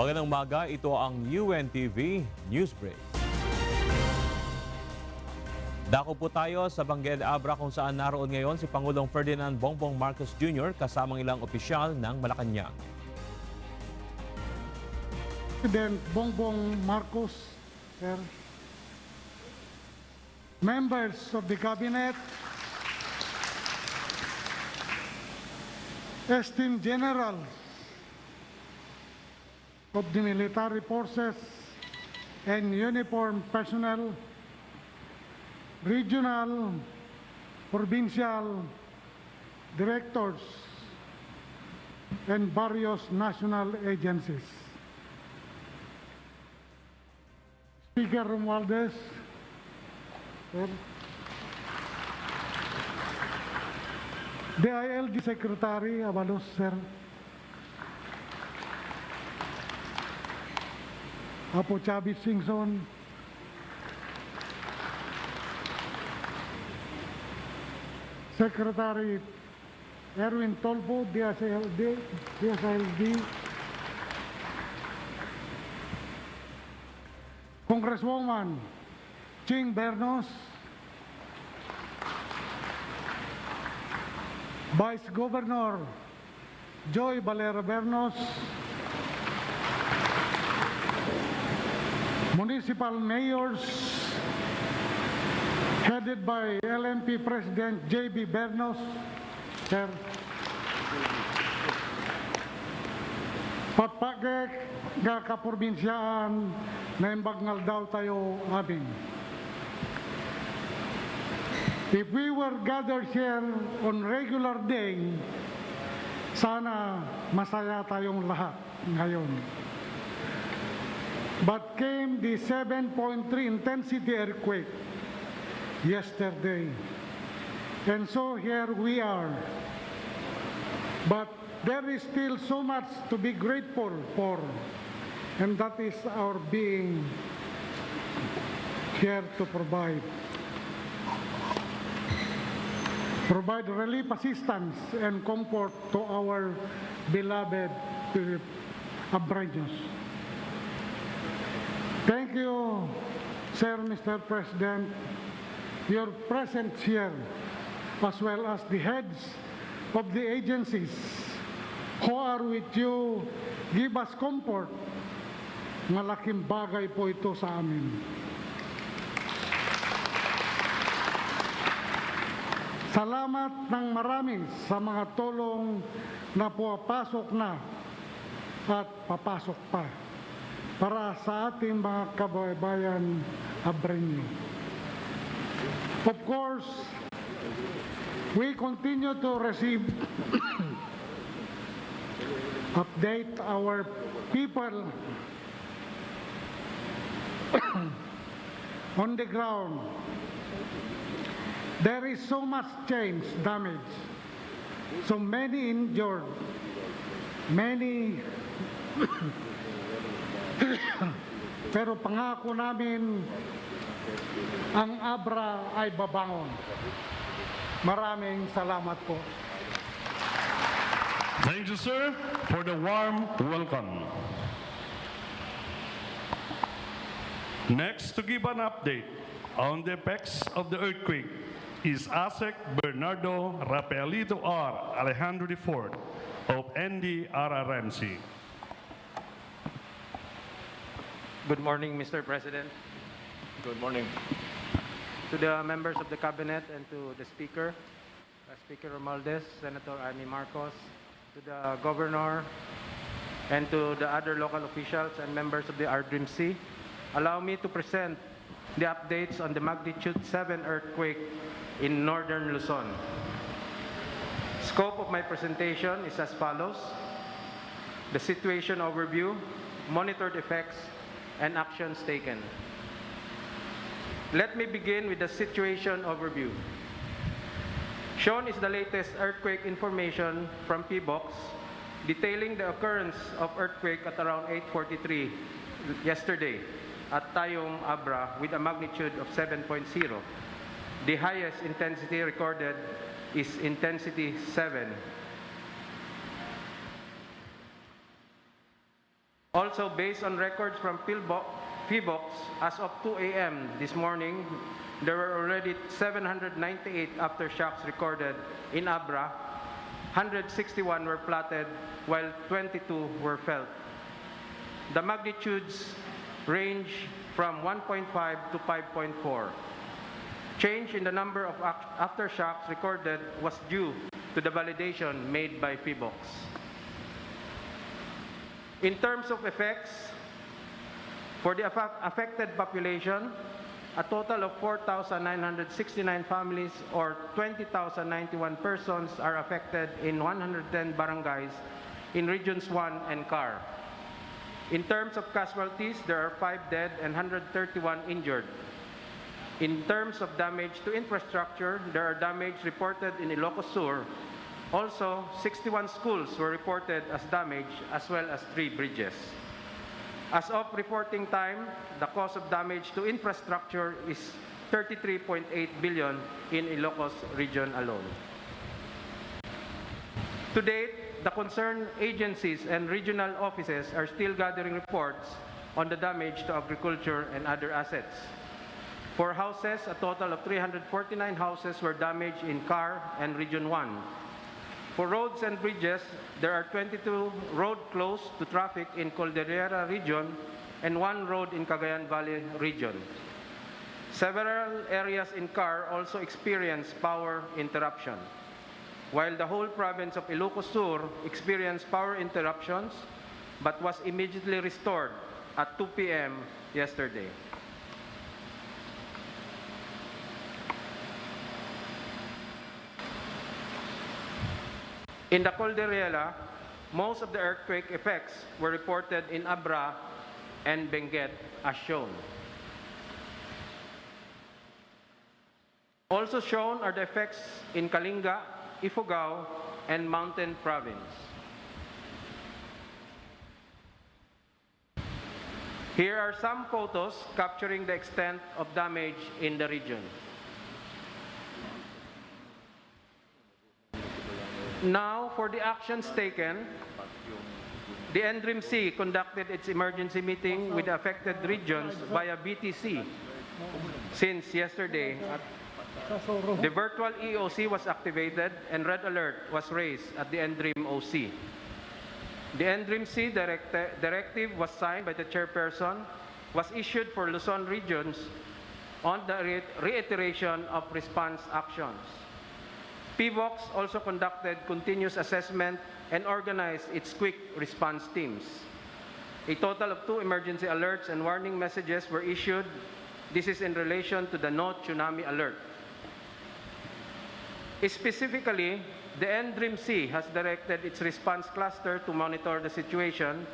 Magandang umaga, ito ang UNTV News Break. Dako po tayo sa Bangged Abra kung saan naroon ngayon si Pangulong Ferdinand Bongbong Marcos Jr. kasamang ilang opisyal ng Malacanang. President Bongbong Marcos, sir, members of the Cabinet, esteemed generals of the military forces and uniformed personnel, regional, provincial directors, and various national agencies. Speaker Romualdez, sir. DILG Secretary Avalos, sir. Apo Chavez Singson, Secretary Erwin Tolpo, DSLD, Congresswoman Ching Bernos, Vice Governor Joy Valera Bernos, municipal mayors headed by LMP President J.B. Bernos, sir. Patpagek nga kaprobinsiyaan na imbagnal daw tayo amin. If we were gathered here on regular day, sana masaya tayong lahat ngayon. But came the 7.3 intensity earthquake yesterday. And so here we are. But there is still so much to be grateful for. And that is our being here to provide relief assistance and comfort to our beloved Abreños. Thank you, sir, Mr. President. Your presence here, as well as the heads of the agencies who are with you, give us comfort. Malaking bagay po ito sa amin. Salamat ng marami sa mga tulong na pumapasok na at papasok pa para sa ating mga kababayan Abreño. Of course, we continue to receive update our people on the ground. There is so much change, damage, so many injured, many pero pangako namin ang Abra ay babangon. Maraming salamat po. Thank you, sir, for the warm welcome. Next, to give an update on the effects of the earthquake is ASEC Bernardo Rafaelito R. Alejandro IV of NDRRMC. Good morning, Mr. President. Good morning. To the members of the Cabinet and to the Speaker, Speaker Romualdez, Senator Amy Marcos, to the Governor, and to the other local officials and members of the RDMC, allow me to present the updates on the magnitude 7 earthquake in northern Luzon. Scope of my presentation is as follows: the situation overview, monitored effects, and actions taken. Let me begin with the situation overview. Shown is the latest earthquake information from PBOX detailing the occurrence of earthquake at around 8:43 yesterday at Tayum, Abra, with a magnitude of 7.0. The highest intensity recorded is intensity 7. Also, based on records from PBOX, as of 2 a.m. this morning, there were already 798 aftershocks recorded in Abra. 161 were plotted, while 22 were felt. The magnitudes range from 1.5 to 5.4. Change in the number of aftershocks recorded was due to the validation made by PBOX. In terms of effects, for the affected population, a total of 4,969 families or 20,091 persons are affected in 110 barangays in Regions 1 and CAR. In terms of casualties, there are 5 dead and 131 injured. In terms of damage to infrastructure, there are damage reported in Ilocos Sur. Also, 61 schools were reported as damaged, as well as 3 bridges. As of reporting time, the cost of damage to infrastructure is 33.8 billion in Ilocos region alone. To date, the concerned agencies and regional offices are still gathering reports on the damage to agriculture and other assets. For houses, a total of 349 houses were damaged in CAR and Region 1. For roads and bridges, there are 22 roads closed to traffic in Cordillera region and 1 road in Cagayan Valley region. Several areas in CAR also experienced power interruption, while the whole province of Ilocos Sur experienced power interruptions but was immediately restored at 2 p.m. yesterday. In the Cordillera, most of the earthquake effects were reported in Abra and Benguet, as shown. Also shown are the effects in Kalinga, Ifugao, and Mountain Province. Here are some photos capturing the extent of damage in the region. Now, for the actions taken, the NDRIMC conducted its emergency meeting with the affected regions via BTC since yesterday. The virtual EOC was activated and red alert was raised at the NDRIM OC. The NDRIMC directive was signed by the chairperson, was issued for Luzon regions on the reiteration of response actions. PBOX also conducted continuous assessment and organized its quick response teams. A total of 2 emergency alerts and warning messages were issued. This is in relation to the no tsunami alert. Specifically, the NDRIMC has directed its response cluster to monitor the situation,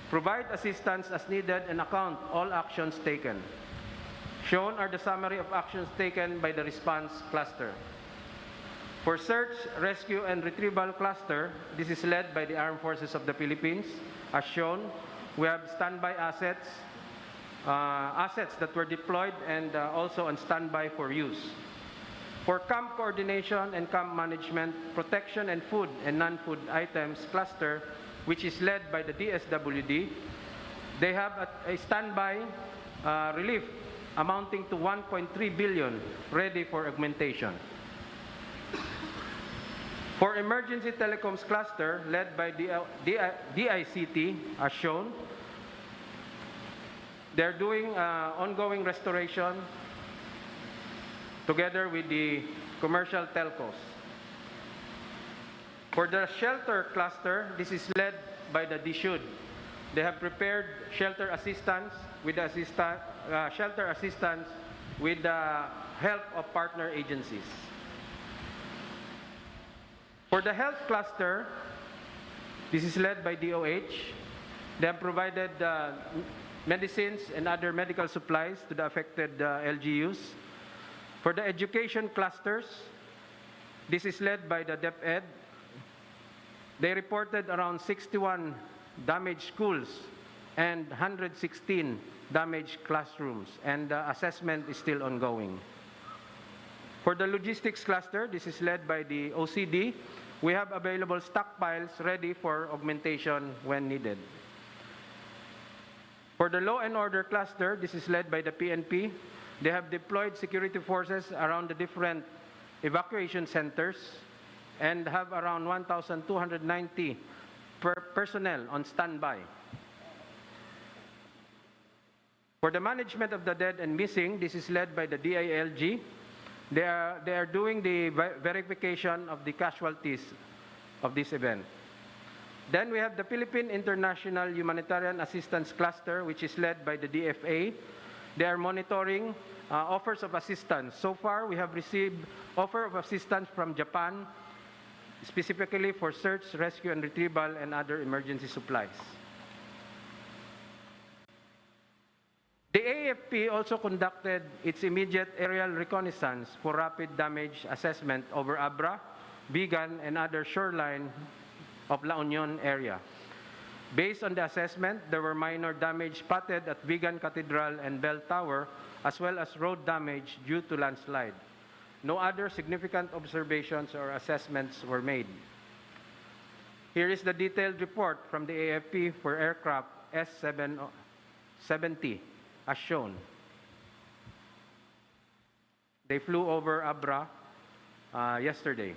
provide assistance as needed, and account all actions taken. Shown are the summary of actions taken by the response cluster. For search, rescue, and retrieval cluster, this is led by the Armed Forces of the Philippines. As shown, we have standby assets, that were deployed and also on standby for use. For camp coordination and camp management, protection and food and non-food items cluster, which is led by the DSWD, they have a standby relief amounting to 1.3 billion ready for augmentation. For emergency telecoms cluster, led by DICT, as shown, they're doing ongoing restoration together with the commercial telcos. For the shelter cluster, this is led by the DSUD. They have prepared shelter assistance with the help of partner agencies. For the health cluster, this is led by DOH. They have provided medicines and other medical supplies to the affected LGUs. For the education clusters, this is led by the DepEd. They reported around 61 damaged schools and 116 damaged classrooms, and the assessment is still ongoing. For the logistics cluster, this is led by the OCD. We have available stockpiles ready for augmentation when needed. For the law and order cluster, this is led by the PNP. They have deployed security forces around the different evacuation centers and have around 1,290 personnel on standby. For the management of the dead and missing, this is led by the DILG. They are doing the verification of the casualties of this event. Then we have the Philippine International Humanitarian Assistance Cluster, which is led by the DFA. They are monitoring offers of assistance. So far, we have received offer of assistance from Japan, specifically for search, rescue, and retrieval and other emergency supplies. The AFP also conducted its immediate aerial reconnaissance for rapid damage assessment over Abra, Bigan, and other shoreline of La Union area. Based on the assessment, there were minor damage spotted at Bigan Cathedral and Bell Tower, as well as road damage due to landslide. No other significant observations or assessments were made. Here is the detailed report from the AFP for aircraft S-70, as shown. They flew over Abra yesterday.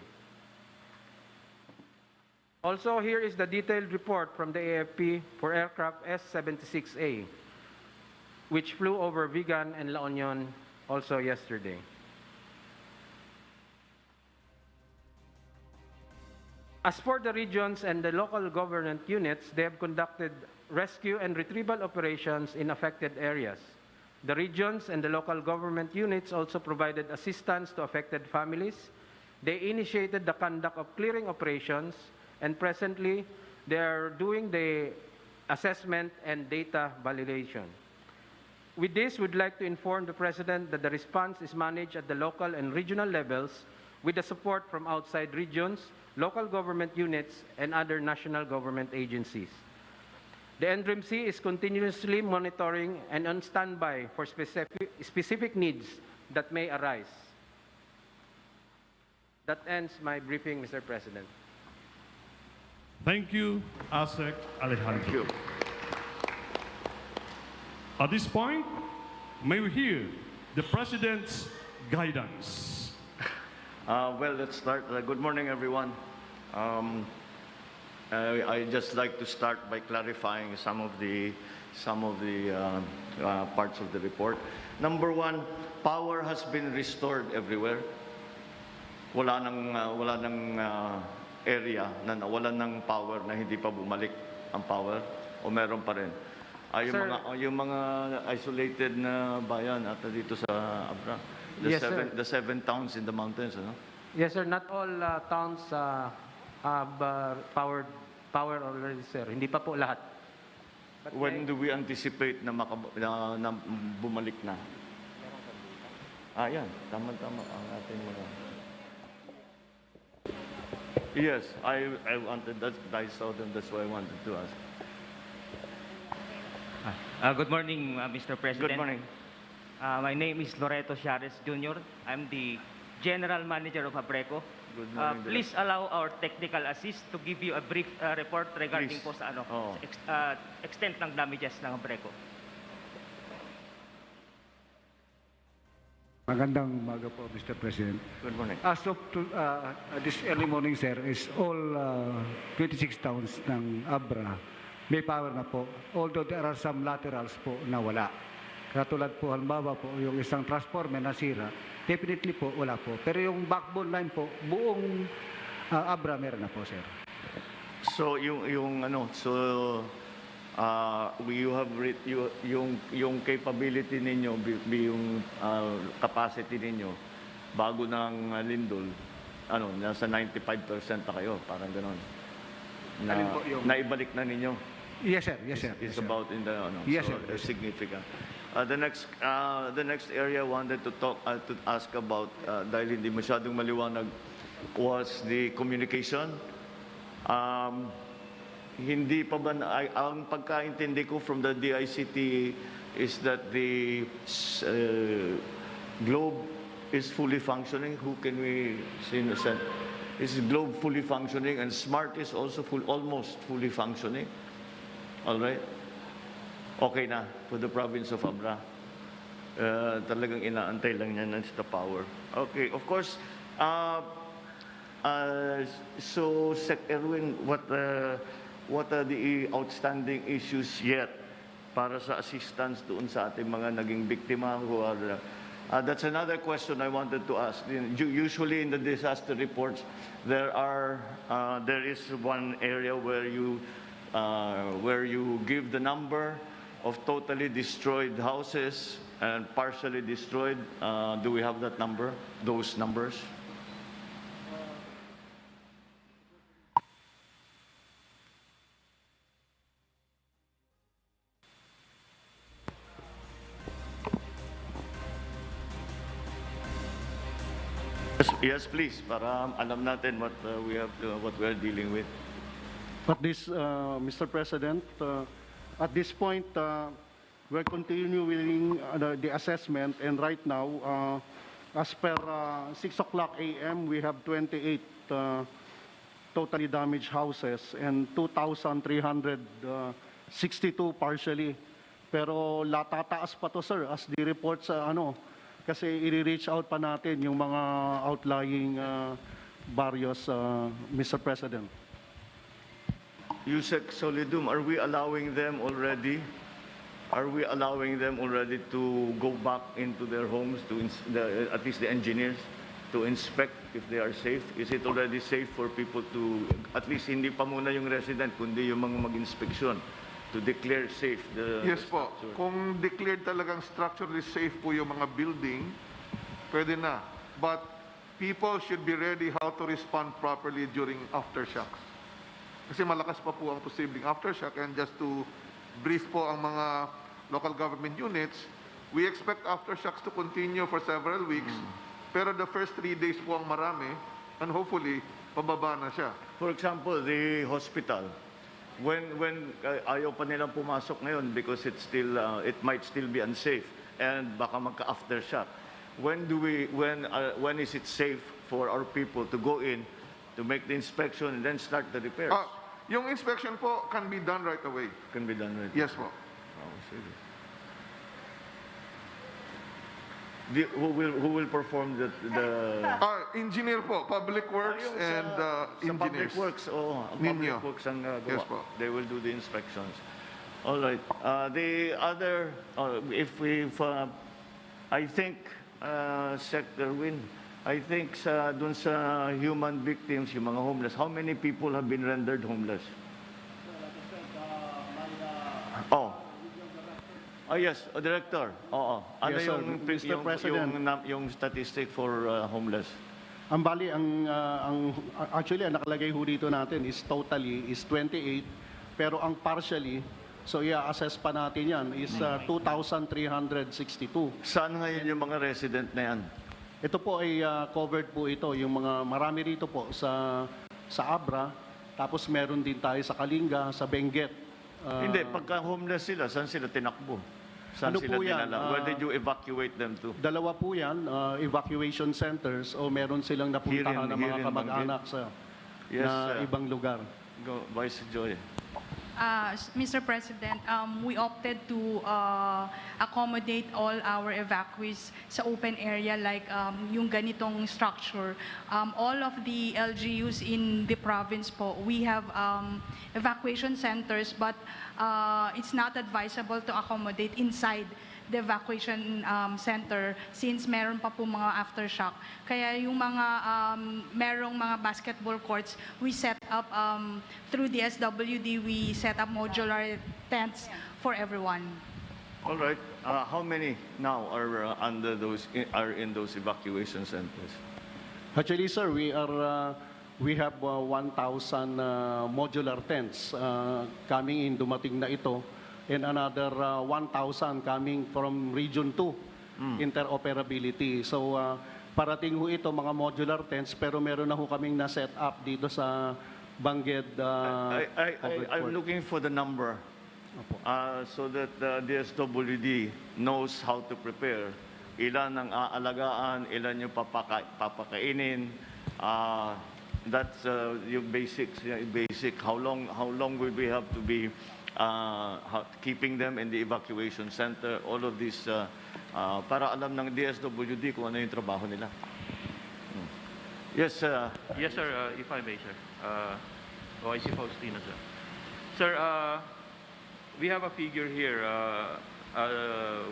Also, here is the detailed report from the AFP for aircraft S-76A, which flew over Vigan and La Union also yesterday. As for the regions and the local government units, they have conducted rescue and retrieval operations in affected areas. The regions and the local government units also provided assistance to affected families. They initiated the conduct of clearing operations, and presently they are doing the assessment and data validation. With this, we'd like to inform the President that the response is managed at the local and regional levels with the support from outside regions, local government units, and other national government agencies. The NDRIMC is continuously monitoring and on standby for specific needs that may arise. That ends my briefing, Mr. President. Thank you, ASEC Alejandro. Thank you. At this point, may we hear the President's guidance. Well, let's start. Good morning, everyone. I just like to start by clarifying some of the parts of the report. Number one, power has been restored everywhere. Wala nang area na nawalan ng power na hindi pa bumalik ang power o meron pa rin. Yung mga isolated na bayan at dito sa Abra. The seven towns in the mountains, ano? Yes, sir. Not all towns have power already, sir. Hindi pa po lahat. But when do we anticipate na bumalik na? Yan. Tama-tama ang ating mga... Yes, I wanted that. I saw them. That's why I wanted to ask. Good morning, Mr. President. Good morning. My name is Loreto Ciares Jr. I'm the General Manager of Abreco. Good morning. Please allow our technical assist to give you a brief report regarding Please. po sa Oo. extent ng damages ng Abreco. Magandang umaga po, Mr. President. Good morning. As of this early morning, sir, is all 26 towns ng Abra may power na po. Although there are some laterals po na wala. Katulad po, halimbawa po, yung isang transformer nasira, definitely po, wala po. Pero yung backbone line po, buong Abra meron na po, sir. So yung you have yung capability ninyo, yung capacity ninyo bago ng lindol, nasa 95% na kayo, parang gano'n. Naibalik na ninyo. Yes, sir. Yes, sir. It's Yes, sir. about in the Yes, so sir. significant. The next area I wanted to ask about dahil hindi masyadong maliwanag was the communication. Hindi pa ba ang pagkaintindi ko from the DICT is that the globe is fully functioning. Who can we see in a sense? Is globe fully functioning and SMART is also almost fully functioning? All right. okay na for the province of Abra. Talagang inaantay lang niya na the power. Okay, of course, so Sec Erwin, what are the outstanding issues yet para sa assistance doon sa ating mga naging biktima who are that's another question I wanted to ask. Usually in the disaster reports, there is one area where you give the number of totally destroyed houses and partially destroyed. Do we have that number? Those numbers? Yes, please, para alam natin what we are dealing with. Mr. President, at this point, we're continuing the assessment, and right now, as per 6 o'clock a.m., we have 28 totally damaged houses and 2,362 partially. Pero tataas pa to, sir, as the report sa kasi i-reach out pa natin yung mga outlying barrios, Mr. President. Yusek Solidum, are we allowing them already? Are we allowing them already to go back into their homes, at least the engineers, to inspect if they are safe? Is it already safe for people to, at least hindi pa muna yung resident, kundi yung mga mag-inspeksyon, to declare safe the Yes po. structure? Kung declared talagang structurally safe po yung mga building, pwede na. But people should be ready how to respond properly during aftershocks. Kasi malakas pa po ang posibleng aftershock, and just to brief po ang mga local government units, we expect aftershocks to continue for several weeks, pero the first 3 days po ang marami, and hopefully, pababa na siya. For example, the hospital, when ayaw pa nilang pumasok ngayon because it might still be unsafe and baka magka-aftershock. When is it safe for our people to go in to make the inspection and then start the repairs? Yung inspection po can be done right away. Can be done right Yes po. Oh, sige. Who will perform the Engineer po, Public Works and sa engineers. Public Works, Ninyo. Public Works ang gawa. Yes po. They will do the inspections. All right. The other, I think, Sector Win, I think dun sa human victims, yung mga homeless, how many people have been rendered homeless? Yes, Director. Oo. Ano Yes, sir. yung, Mr. President. yung statistic for homeless? Ang bali, actually, ang nakalagay ho dito natin is totally is 28, pero ang partially, so i-assess pa natin yan, is 2,362. Saan ngayon yung mga resident na yan? Ito po ay covered po ito, yung mga marami rito po sa Abra, tapos meron din tayo sa Kalinga, sa Benguet. Hindi, pagka homeless sila, saan sila tinakbo? Saan Ano sila po yan? dinala? Where did you evacuate them to? Dalawa po yan, evacuation centers, o meron silang napuntahan ng mga Here in kamag-anak sa Yes, na ibang lugar. Go, Vice Joy. Mr. President, we opted to accommodate all our evacuees sa open area like yung ganitong structure. All of the LGUs in the province po, we have evacuation centers, but it's not advisable to accommodate inside the evacuation center since meron pa po mga aftershock. Kaya yung mga merong mga basketball courts, we set up through the SWD, we set up modular tents for everyone. All right. How many now are in those evacuation centers? Actually, sir, we have 1,000 modular tents coming in, dumating na ito, and another 1,000 coming from Region 2, interoperability. So, parating ho ito, mga modular tents, pero meron na ho kaming na-set up dito sa Bangged. I'm looking for the number so that the DSWD knows how to prepare. Ilan ang aalagaan, ilan yung papakainin. That's yung basics. Basic. How long will we have to be keeping them in the evacuation center, all of this, para alam ng DSWD kung ano yung trabaho nila. Yes, Yes, sir. If I may, sir. OIC Faustino, sir. Sir, we have a figure here.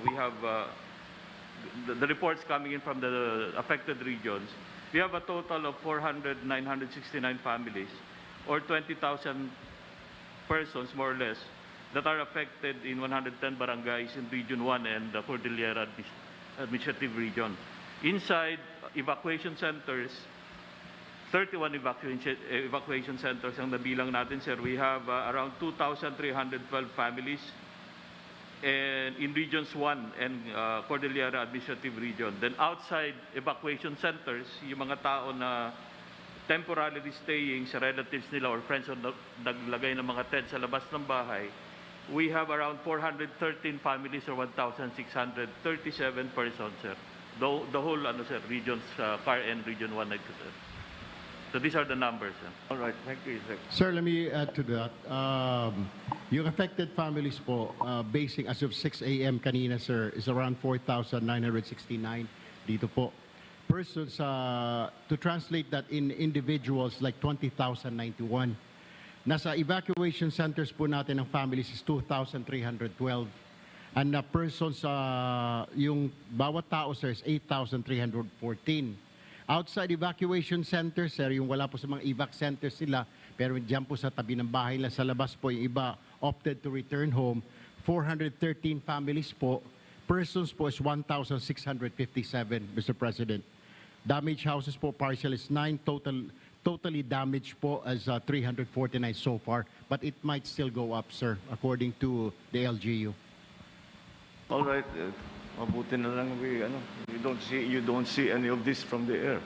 We have the reports coming in from the affected regions. We have a total of 969 families, or 20,000 persons, more or less, that are affected in 110 barangays in Region 1 and the Cordillera Administrative Region. Inside evacuation centers, 31 evacuation centers ang nabilang natin, sir. We have around 2,312 families and in Regions 1 and Cordillera Administrative Region. Then outside evacuation centers, yung mga tao na temporarily staying sa relatives nila or friends o naglagay ng mga tent sa labas ng bahay, we have around 413 families or 1,637 persons, sir. The whole, sir, regions, CAR and Region 1, sir. So these are the numbers, sir. all right, thank you, sir. Sir, let me add to that. Yung affected families po, basing as of 6 a.m. kanina, sir, is around 4,969 dito po. Persons, to translate that in individuals, like 20,091. Nasa evacuation centers po natin ng families is 2,312. And persons, yung bawat tao, sir, is 8,314. Outside evacuation centers, sir, yung wala po sa mga evac centers sila, pero diyan po sa tabi ng bahay lang sa labas po, yung iba opted to return home, 413 families po. Persons po is 1,657, Mr. President. Damaged houses po, partial is 9, totally damaged po as 349 so far, but it might still go up, sir, according to the LGU. All right, mabuti na lang you don't see any of this from the air.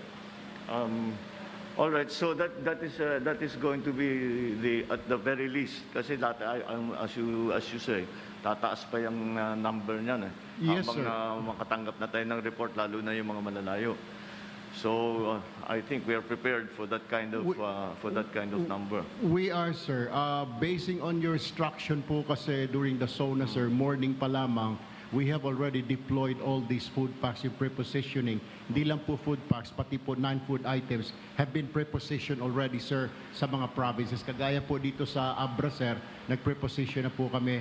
All right, so that is going to be at the very least, kasi as you say, tataas pa yung number niyan eh. Yes, habang sir. makatanggap na tayo ng report, lalo na yung mga malalayo. So I think we are prepared for that kind of number. We are, sir. Basing on your instruction po kasi during the SONA, sir, morning pa lamang, we have already deployed all these food packs in prepositioning. Hindi lang po food packs, pati po non-food items have been prepositioned already, sir, sa mga provinces. Kagaya po dito sa Abra, sir, nag-preposition na po kami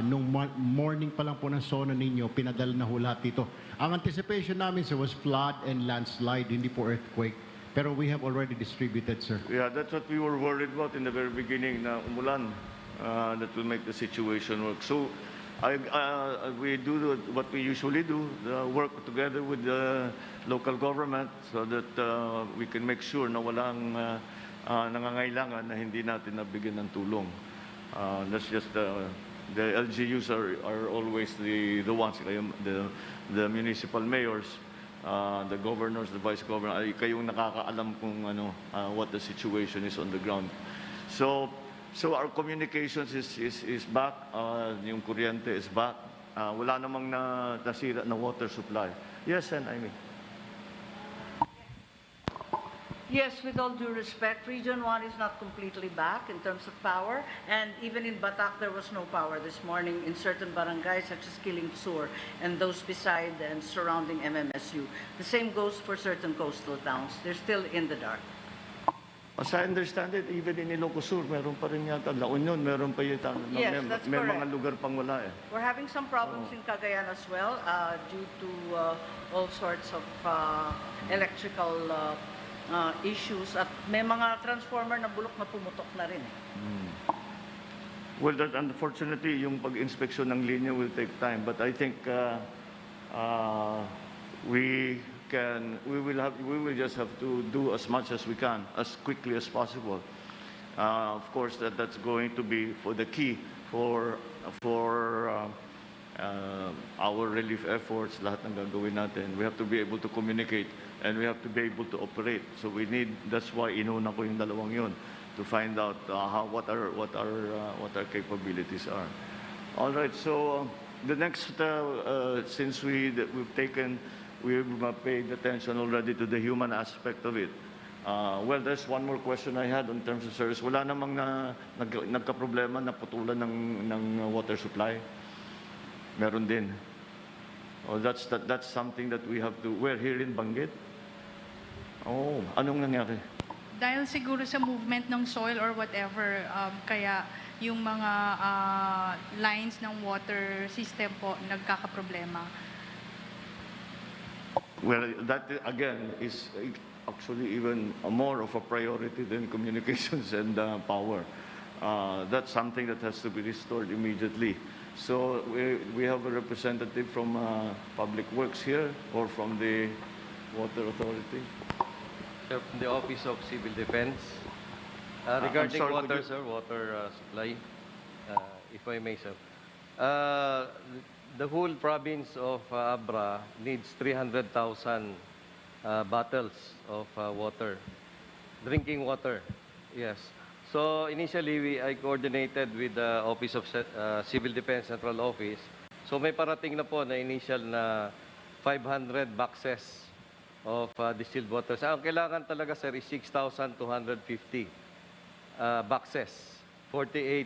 nung morning pa lang po ng SONA ninyo, pinadala na ho lahat dito. Ang anticipation namin, sir, was flood and landslide, hindi po earthquake. Pero we have already distributed, sir. Yeah, that's what we were worried about in the very beginning, na umulan, that will make the situation work. So we do what we usually do, work together with the local government so that we can make sure na walang nangangailangan na hindi natin nabigyan ng tulong. That's just the LGUs are always the ones, the municipal mayors, the governors, the vice governor, ay kayong nakakaalam kung what the situation is on the ground. So our communications is back, yung kuryente is back. Wala namang nasira na water supply. Yes, and I mean. Yes, with all due respect, Region 1 is not completely back in terms of power, and even in Batak there was no power this morning in certain barangays such as Kiling Sur and those beside and surrounding MMSU. The same goes for certain coastal towns. They're still in the dark. As I understand it, even in Ilocos Sur, meron pa rin yata. La Union, meron pa yata. Yes, that's may correct. mga lugar pang wala eh. We're having some problems in Cagayan as well due to all sorts of electrical issues at may mga transformer na bulok na pumutok na rin. Well, that unfortunately, yung pag-inspeksyon ng linya will take time. But I think we will just have to do as much as we can, as quickly as possible. Of course, that's going to be for the key for our relief efforts, lahat ng gagawin natin. We have to be able to communicate and we have to be able to operate. So that's why inuna ko yung dalawang yun, to find out what our capabilities are. All right, so the next, since we've paid attention already to the human aspect of it, Well, there's one more question I had in terms of service. Wala namang nagka-problema na putulan ng water supply? Meron din. Oh, that's something that we have to. We're here in Banggit. Oh, anong nangyari? Dahil siguro sa movement ng soil or whatever, kaya yung mga lines ng water system po nagkakaproblema. Well, that again is actually even more of a priority than communications and power. That's something that has to be restored immediately. So we have a representative from Public Works here or from the Water Authority. Sir, from the Office of Civil Defense. I'm Regarding sorry, water, could you- sir, water supply, if I may, sir. The whole province of Abra needs 300,000 bottles of water, drinking water. Yes. So initially, I coordinated with the Office of Civil Defense Central Office. So may parating na po na initial na 500 boxes of distilled water. So ang kailangan talaga, sir, is 6,250 boxes, 48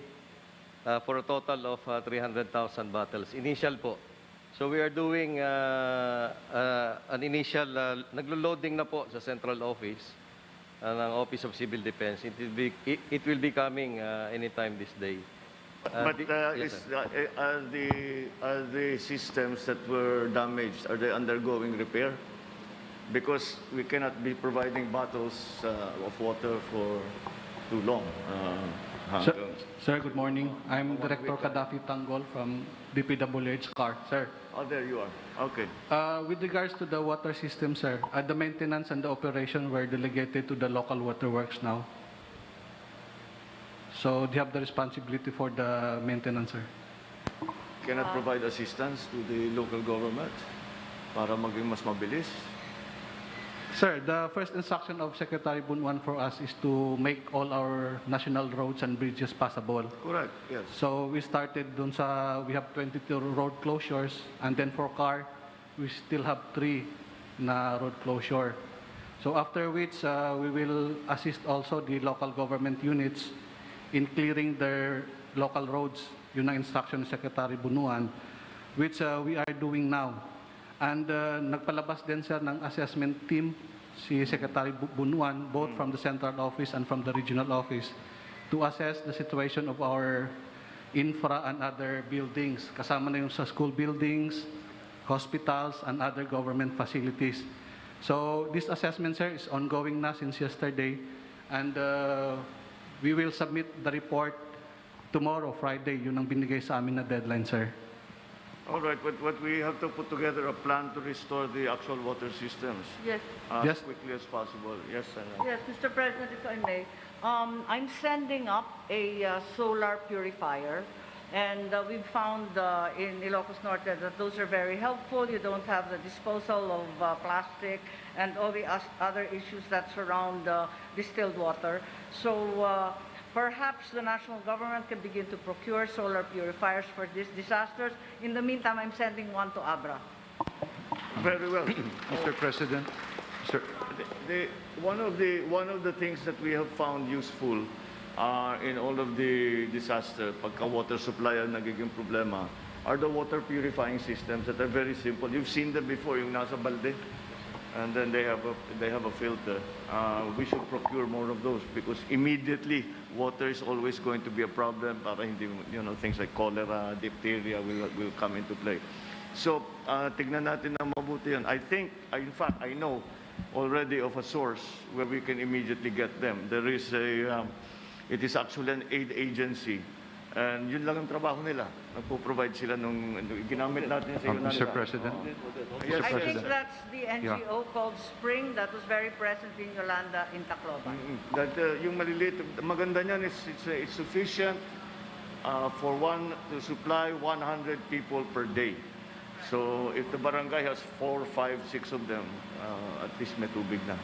for a total of 300,000 bottles. Initial po. So we are doing an initial, naglo-loading na po sa central office ng Office of Civil Defense. It will be coming anytime this day. But yes, sir. are the systems that were damaged, are they undergoing repair? Because we cannot be providing bottles of water for too long. Sir, good morning. I'm Director Kadafi Tanggol from DPWH CAR. Sir. Oh, there you are. Okay. With regards to the water system, sir, the maintenance and the operation were delegated to the local water works now. So they have the responsibility for the maintenance, sir. Cannot provide assistance to the local government para maging mas mabilis? Sir, the first instruction of Secretary Bunuan for us is to make all our national roads and bridges passable. Correct, yes. So we started dun sa, we have 22 road closures, and then for CAR, we still have 3 na road closure. So after which, we will assist also the local government units in clearing their local roads. Yun ang instruction ni Secretary Bunuan, which we are doing now. And nagpalabas din, sir, ng assessment team si Secretary Bunuan, both from the central office and from the regional office, to assess the situation of our infra and other buildings. Kasama na yung sa school buildings, hospitals, and other government facilities. So this assessment, sir, is ongoing na since yesterday, and we will submit the report tomorrow, Friday. Yun ang binigay sa amin na deadline, sir. All right, but we have to put together a plan to restore the actual water systems Yes. as quickly as possible. Yes, Senator. Yes, Mr. President, if I may. I'm sending up a solar purifier, and we've found in Ilocos Norte that those are very helpful. You don't have the disposal of plastic and all the other issues that surround distilled water. So perhaps the national government can begin to procure solar purifiers for these disasters. In the meantime, I'm sending one to Abra. Very well. Mr. President. Sir. One of the things that we have found useful in all of the disaster, pagka water supply ang nagiging problema, are the water purifying systems that are very simple. You've seen them before, yung nasa balde, and then they have a filter. We should procure more of those because immediately water is always going to be a problem. Para hindi, things like cholera, diphtheria will come into play. So tignan natin na mabuti yan. I think, in fact, I know already of a source where we can immediately get them. There is it is actually an aid agency. And yun lang ang trabaho nila. Nagpo-provide sila nung ginamit natin sa iyo. Mr. President. Yes, I think that's the NGO called Spring that was very present in Yolanda in Tacloban. Yung maliliit, maganda niyan is it's sufficient to supply 100 people per day. So if the barangay has 4, 5, 6 of them, at least may tubig na.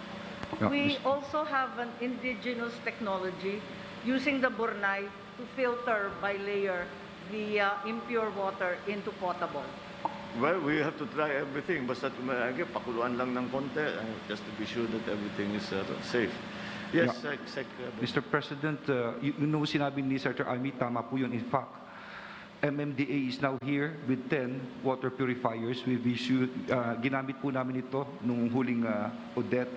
We also have an indigenous technology using the burnay to filter by layer the impure water into potable. Well, we have to try everything. Basta pakuluan lang ng konti just to be sure that everything is safe. Yes, Sec. Mr. President, yung sinabi ni Senator Amy, tama po yun. In fact, MMDA is now here with 10 water purifiers. We've issued, ginamit po namin ito nung huling Odette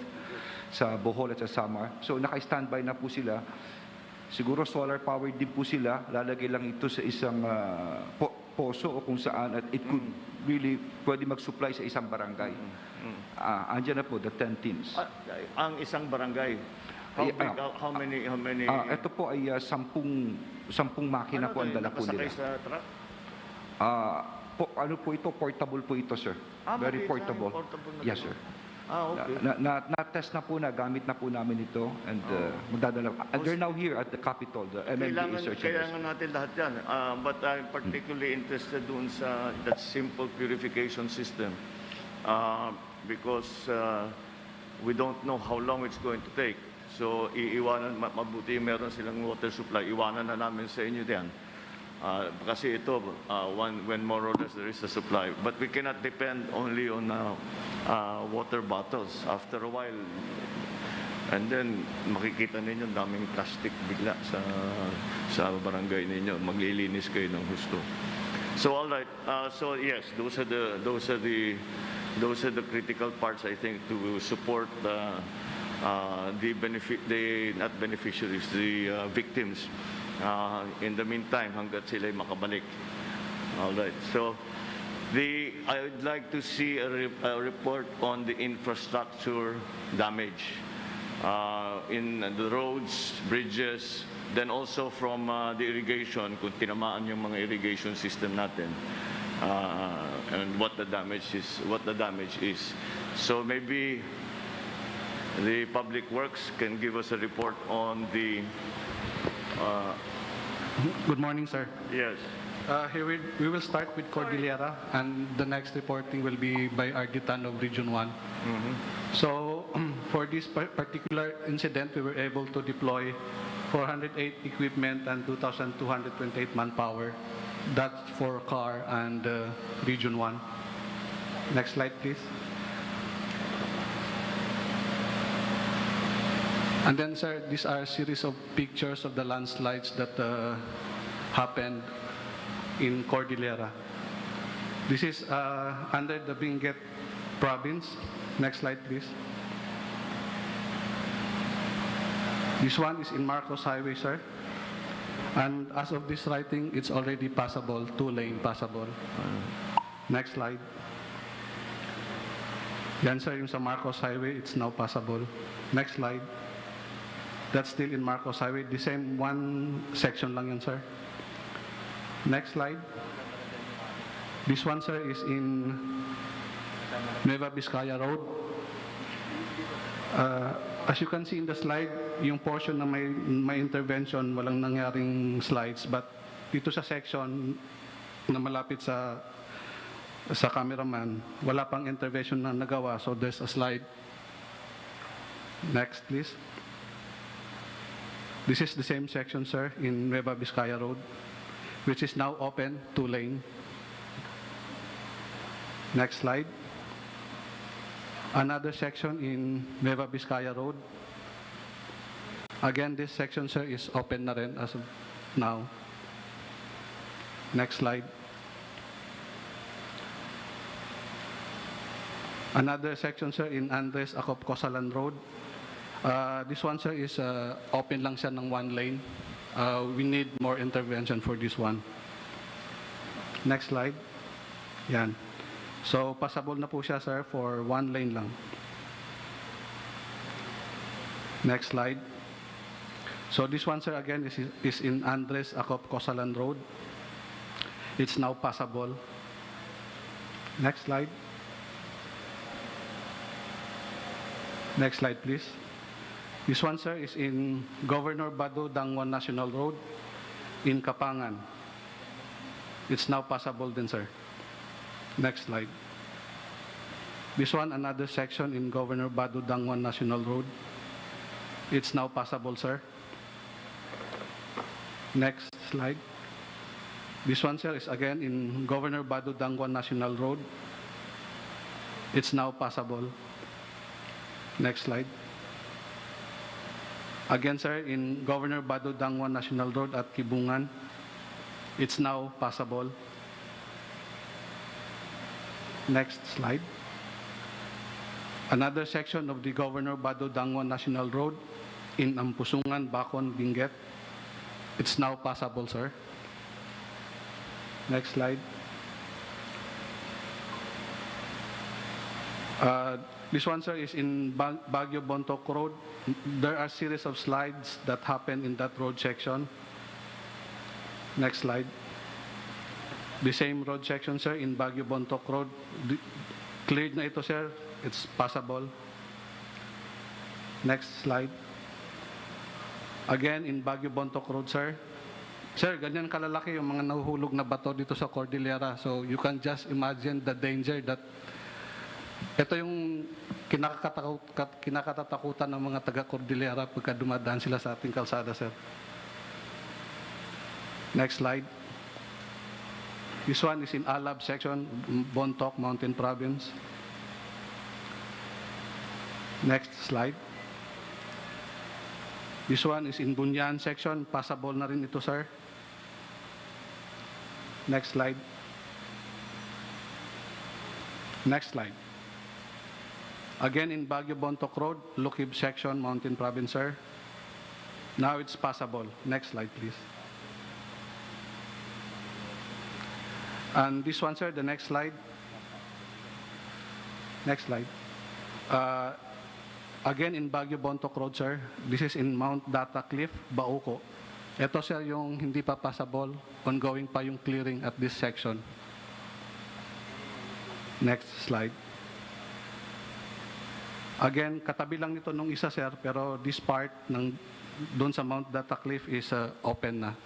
sa Bohol at sa Samar. So naka-standby na po sila. Siguro solar powered din po sila. Lalagay lang ito sa isang poso o kung saan at it could really pwede mag-supply sa isang barangay. Andyan na po, the 10 teams. Ang isang barangay, how many? Ito po ay 10 makina po ang dala po nila. Nakasakay sa truck? Ano po ito? Portable po ito, sir. Very portable. Yes, sir. Okay. Na-test na po na, gamit na po namin ito and magdadala. And they're now here at the Capitol, the MMDA Research Center. Kailangan natin lahat yan. But I'm particularly interested doon sa that simple purification system because we don't know how long it's going to take. So iiwanan, mabuti meron silang water supply, iwanan na namin sa inyo diyan. Kasi ito, when more or less there is a supply. But we cannot depend only on water bottles. After a while, and then makikita ninyo daming plastic bigla sa barangay ninyo. Maglilinis kayo ng husto. So all right. So yes, those are the critical parts, I think, to support the not beneficiaries, the victims. In the meantime, hanggat sila'y makabalik. All right. So, I would like to see a report on the infrastructure damage in the roads, bridges, then also from the irrigation, kung tinamaan yung mga irrigation system natin, and what the damage is. So maybe the Public Works can give us a report on the Good morning, sir. Yes. Here we will start with Cordillera, and the next reporting will be by Argitan of Region 1. So, for this particular incident, we were able to deploy 408 equipment and 2,228 manpower. That's for CAR and Region 1. Next slide, please. And then, sir, these are a series of pictures of the landslides that happened in Cordillera. This is under the Benguet province. Next slide, please. This one is in Marcos Highway, sir. And as of this writing, it's already passable, 2-lane passable. Next slide. Yan, sir, yung sa Marcos Highway, it's now passable. Next slide. That's still in Marcos Highway. The same one section lang yan, sir. Next slide. This one, sir, is in Nueva Vizcaya Road. As you can see in the slide, yung portion na may intervention, walang nangyaring slides. But dito sa section na malapit sa cameraman, wala pang intervention na nagawa. So there's a slide. Next, please. This is the same section, sir, in Nueva Vizcaya Road, which is now open, 2-lane. Next slide. Another section in Nueva Vizcaya Road. Again, this section, sir, is open na rin as of now. Next slide. Another section, sir, in Andres Acop Cosalan Road. This one, sir, is open lang siya ng 1 lane. We need more intervention for this one. Next slide. Yan. So, passable na po siya, sir, for 1 lane lang. Next slide. So, this one, sir, again, is in Andres Acop Cosalan Road. It's now passable. Next slide. Next slide, please. This one, sir, is in Governor Badu Dangwan National Road in Kapangan. It's now passable then, sir. Next slide. This one, another section in Governor Badu Dangwan National Road. It's now passable, sir. Next slide. This one, sir, is again in Governor Badu Dangwan National Road. It's now passable. Next slide. Again, sir, in Governor Badu Dangwan National Road at Kibungan. It's now passable. Next slide. Another section of the Governor Badu Dangwan National Road in Ampusungan, Bacon, Benguet. It's now passable, sir. Next slide. This one, sir, is in Baguio Bontoc Road. There are a series of slides that happen in that road section. Next slide. The same road section, sir, in Baguio Bontoc Road. Cleared na ito, sir. It's passable. Next slide. Again, in Baguio Bontoc Road, sir. Sir, ganyan kalalaki yung mga nahuhulog na bato dito sa Cordillera. So you can just imagine the danger that ito yung kinakatatakutan ng mga taga-Cordillera pagka dumadaan sila sa ating kalsada, sir. Next slide. This one is in Alab section, Bontoc, Mountain Province. Next slide. This one is in Bunyan section, passable na rin ito, sir. Next slide. Next slide. Again in Baguio Bontoc Road, Lukib section, Mountain Province, sir. Now it's passable. Next slide, please. And this one, sir, the next slide. Next slide. Again in Baguio Bontoc Road, sir. This is in Mount Data Cliff, Bauco. Ito, sir, yung hindi pa passable. Ongoing pa yung clearing at this section. Next slide. Again, katabi lang nito nung isa, sir, pero this part ng doon sa Mount Data Cliff is open na.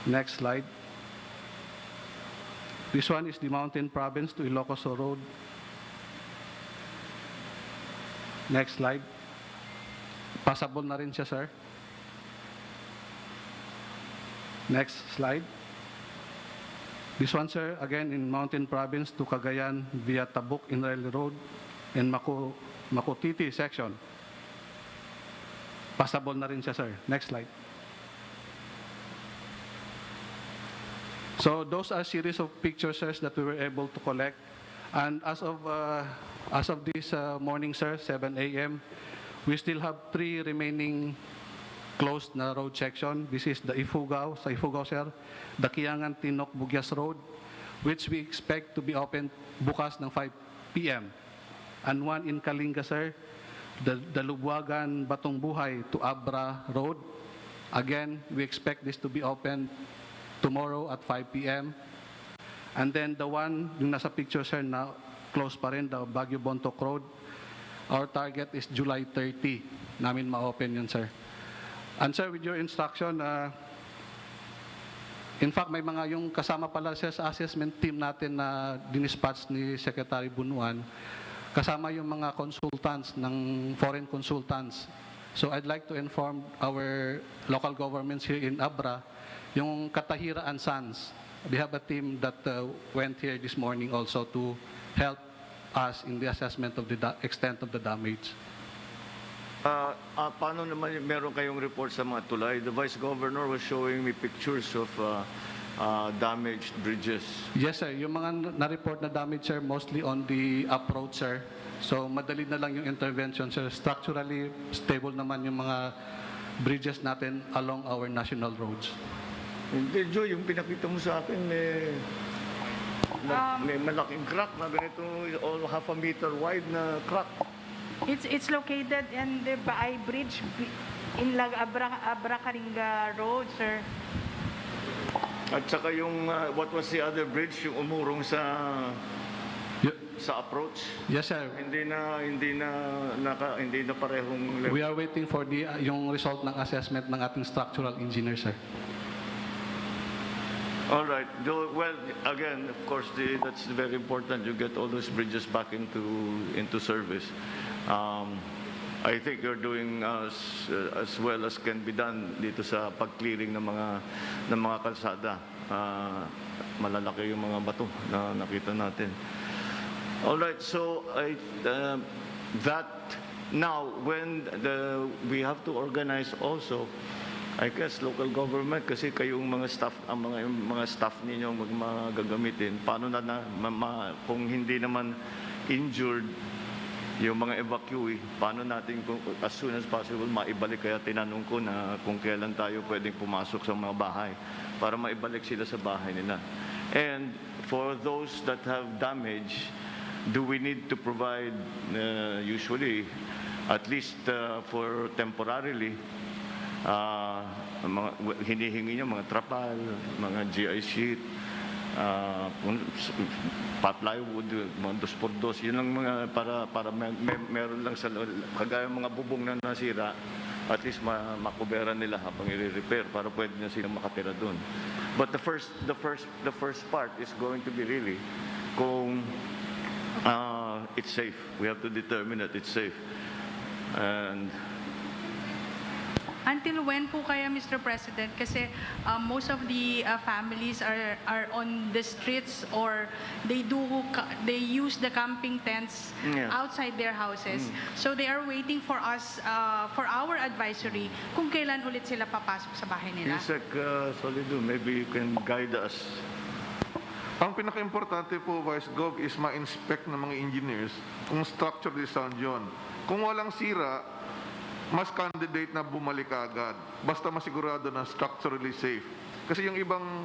Next slide. This one is the Mountain Province to Ilocos Road. Next slide. Passable na rin siya, sir. Next slide. This one, sir, again in Mountain Province to Cagayan via Tabuk Inrel Road and Makutiti section. Passable na rin siya, sir. Next slide. So those are series of pictures, sir, that we were able to collect. And as of this morning, sir, 7 a.m., we still have 3 remaining closed na road section. This is the Ifugao, sa Ifugao, sir, the Kiangan Tinok Bugyas Road, which we expect to be open bukas ng 5 p.m. And one in Kalinga, sir, the Lubwagan Batong Buhay to Abra Road. Again, we expect this to be open tomorrow at 5 p.m. And then the one, yung nasa picture, sir, na close pa rin, the Baguio Bontoc Road, our target is July 30 namin ma-open yun, sir. And sir, with your instruction, in fact, may mga yung kasama pala, sir, sa assessment team natin na dinispatch ni Secretary Bunuan, kasama yung mga consultants ng foreign consultants. So I'd like to inform our local governments here in Abra, yung Katahira and Sons. They have a team that went here this morning also to help us in the assessment of the extent of the damage. Paano naman meron kayong report sa mga tulay? The Vice Governor was showing me pictures of damaged bridges. Yes, sir. Yung mga na-report na damage, sir, mostly on the approach, sir. So madali na lang yung intervention, sir. Structurally stable naman yung mga bridges natin along our national roads. Hindi, Joy, yung pinakita mo sa akin, may malaking crack na ganito, all half a meter wide na crack. It's located in the Baay Bridge in Abra Kalinga Road, sir. At saka yung, what was the other bridge, yung umurong sa approach? Yes, sir. Hindi na parehong level. We are waiting for yung result ng assessment ng ating structural engineer, sir. All right. Well, again, of course, that's very important. You get all those bridges back into service. I think you're doing as well as can be done dito sa pag-clearing ng mga kalsada. Malalaki yung mga bato na nakita natin. All right, so that now when we have to organize also, I guess local government, kasi kayong mga staff, ang mga staff ninyo magagamitin, paano kung hindi naman injured yung mga evacuee, paano natin as soon as possible maibalik? Kaya tinanong ko na kung kailan tayo pwedeng pumasok sa mga bahay para maibalik sila sa bahay nila. And for those that have damage, do we need to provide usually at least for temporarily hinihingi niya mga trapal, mga GI sheet, plywood, mga 2x2, yun lang mga para meron lang sa kagaya mga bubong na nasira, at least makuberan nila habang i-repair para pwede na silang makatira doon. But the first part is going to be really kung it's safe. We have to determine that it's safe. And until when po kaya, Mr. President? Kasi most of the families are on the streets, or they use the camping tents outside their houses. So they are waiting for us, for our advisory, kung kailan ulit sila papasok sa bahay nila. Yusek Solido, maybe you can guide us. Ang pinaka-importante po, Vice Gov, is ma-inspect ng mga engineers kung structurally sound yun. Kung walang sira, mas candidate na bumalik agad. Basta masigurado na structurally safe. Kasi yung ibang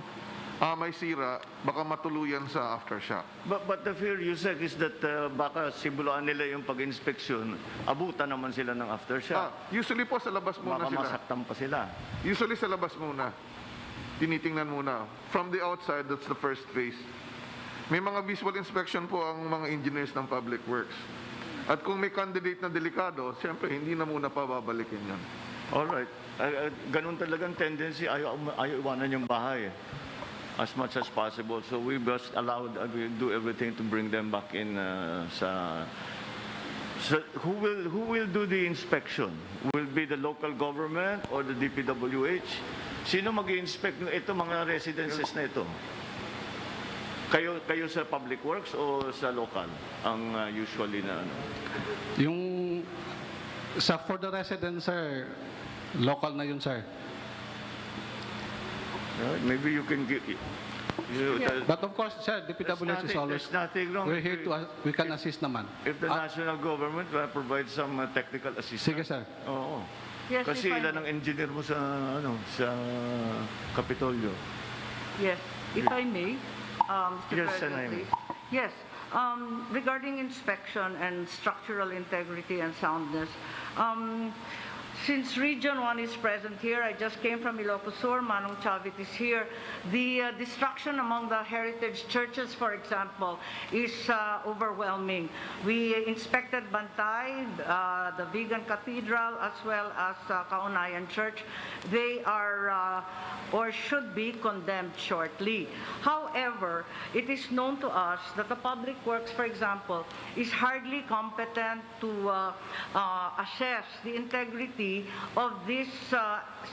may sira, baka matuluyan sa aftershock. But the fear, Yusek, is that baka simulaan nila yung pag-inspeksyon, abutan naman sila ng aftershock. Usually po sa labas muna baka sila. Masaktan pa sila. Usually sa labas muna. Tinitingnan muna. From the outside, that's the first phase. May mga visual inspection po ang mga engineers ng Public Works. At kung may candidate na delikado, siyempre hindi na muna pababalikin yan. Alright. Ganun talagang tendency, ayaw iwanan yung bahay as much as possible. So we must we do everything to bring them back in So who will do the inspection? Will be the local government or the DPWH? Sino mag-i-inspect ito mga residences na ito? Kayo sa Public Works o sa local ang usually na ano? Yung for the residents, sir, local na yun, sir. Right, maybe you can give But of course, sir, DPWH is always, we're here to, we can assist naman. If the national government provide some technical assistance. Sige, sir. Oo. Yes, Kasi ilan ang engineer mo sa Kapitolyo? Yes, if I may, Mr. Yes, President, please. Yes, regarding inspection and structural integrity and soundness, since Region 1 is present here, I just came from Ilocos Sur, Manong Chavit is here. The destruction among the heritage churches, for example, is overwhelming. We inspected Bantay, the Vegan Cathedral, as well as Tunghayan Church. They are or should be condemned shortly. However, it is known to us that the Public Works, for example, is hardly competent to assess the integrity of these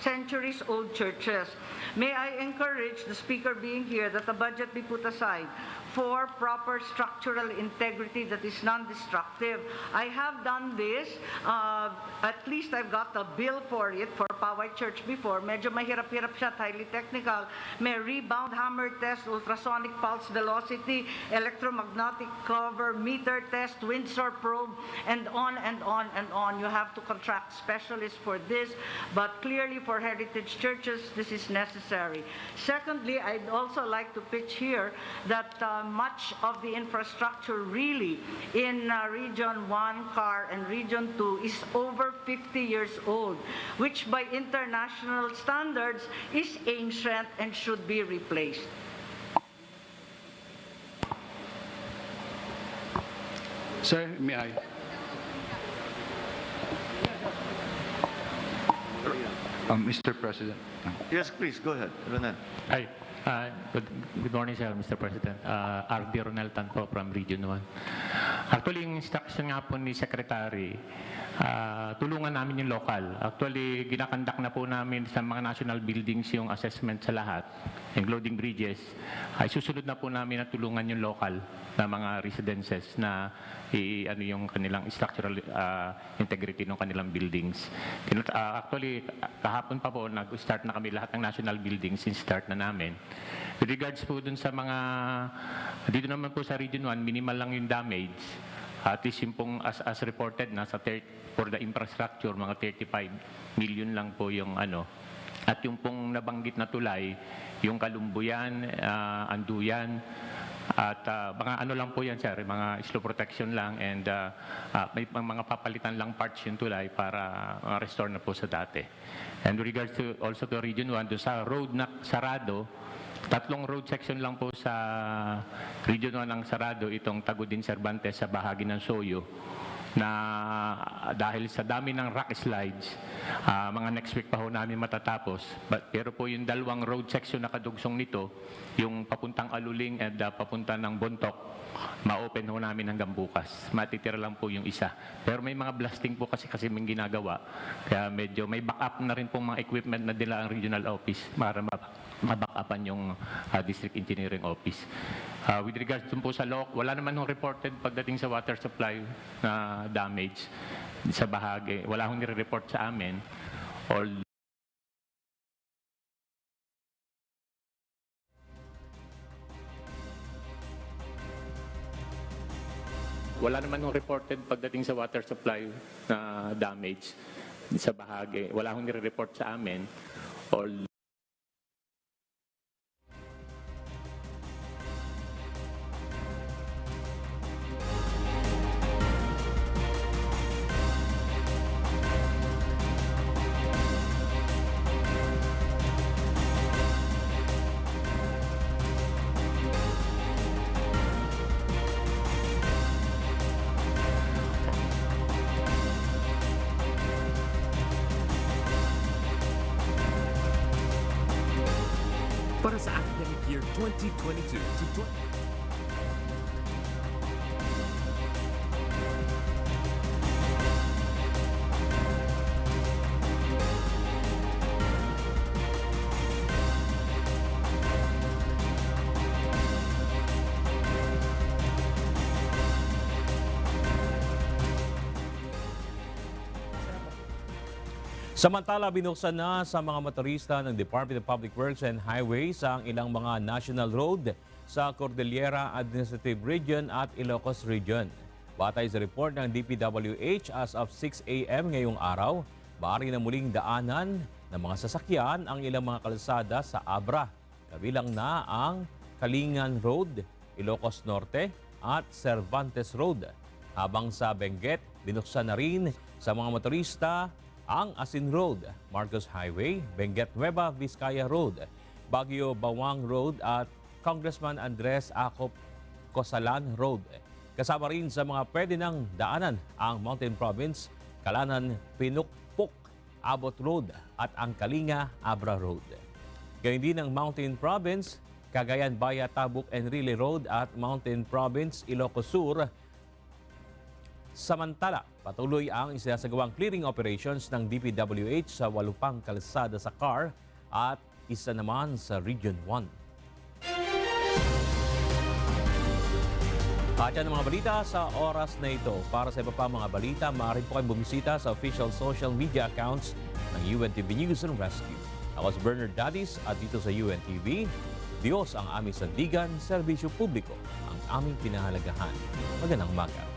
centuries-old churches. May I encourage the Speaker being here that the budget be put aside for proper structural integrity that is non-destructive. I have done this. At least I've got a bill for it for Poway Church before. Medyo mahirap-hirap siya, highly technical. May rebound hammer test, ultrasonic pulse velocity, electromagnetic cover, meter test, Windsor probe, and on and on and on. You have to contract specialists for this, but clearly for heritage churches, this is necessary. Secondly, I'd also like to pitch here that much of the infrastructure really in Region 1, CAR, and Region 2 is over 50 years old, which by international standards is ancient and should be replaced. Sir, may I? Mr. President. Yes, please, go ahead. Renan. Hi. Good morning, sir, Mr. President. R.D. Ronaltan po from Region 1. Actually, yung instruction nga po ni Secretary, tulungan namin yung local. Actually, ginakandak na po namin sa mga national buildings yung assessment sa lahat, including bridges. Ay susunod na po namin na tulungan yung local na mga residences na ano yung kanilang structural integrity ng kanilang buildings. Actually, kahapon pa po, nag-start na kami lahat ng national buildings, in-start na namin. With regards po dun sa mga, dito naman po sa Region 1, minimal lang yung damage. At least yung pong as reported, nasa for the infrastructure, mga 35 million lang po yung ano. At yung pong nabanggit na tulay, yung Kalumbuyan, Anduyan, at mga ano lang po yan, sir, mga slow protection lang and may mga papalitan lang parts yung tulay para restore na po sa dati. And with regards to also to Region 1, doon sa road na sarado, 3 road section lang po sa Region 1 ang sarado, itong Tagudin Cervantes sa bahagi ng Soyo, na dahil sa dami ng rock slides, mga next week pa ho namin matatapos. Pero po yung 2 road section na kadugsong nito, yung papuntang Aluling at papunta ng Bontok, ma-open ho namin hanggang bukas. Matitira lang po yung isa. Pero may mga blasting po kasi may ginagawa. Kaya medyo may backup na rin pong mga equipment na dila ang regional office para mabackupan yung district engineering office. With regards po sa wala naman hong reported pagdating sa water supply na damage sa bahagi. Wala hong nire-report sa amin. Wala naman hong reported pagdating sa water supply na damage sa bahagi. Wala hong nire-report sa amin. Para sa academic year 2022 to Samantala, binuksan na sa mga motorista ng Department of Public Works and Highways ang ilang mga national road sa Cordillera Administrative Region at Ilocos Region. Batay sa report ng DPWH, as of 6 a.m. ngayong araw, maaari na muling daanan ng mga sasakyan ang ilang mga kalsada sa Abra. Kabilang na ang Kalingan Road, Ilocos Norte at Cervantes Road. Habang sa Benguet, binuksan na rin sa mga motorista ang Asin Road, Marcos Highway, Benguet Nueva Vizcaya Road, Baguio Bawang Road at Congressman Andres Acop Cosalan Road. Kasama rin sa mga pwede ng daanan ang Mountain Province, Kalanan Pinukpok, Abot Road at ang Kalinga Abra Road. Gayun din ang Mountain Province, Cagayan Baya Tabuk Enrile Road at Mountain Province, Ilocos Sur. Samantala, patuloy ang isinasagawang clearing operations ng DPWH sa 8 pang kalsada sa CAR at isa naman sa Region 1. At yan ang mga balita sa oras na ito. Para sa iba pa mga balita, maaari po kayong bumisita sa official social media accounts ng UNTV News and Rescue. Ako si Bernard Dadis at dito sa UNTV, Diyos ang aming sandigan, serbisyo publiko ang aming pinahalagahan. Magandang umaga.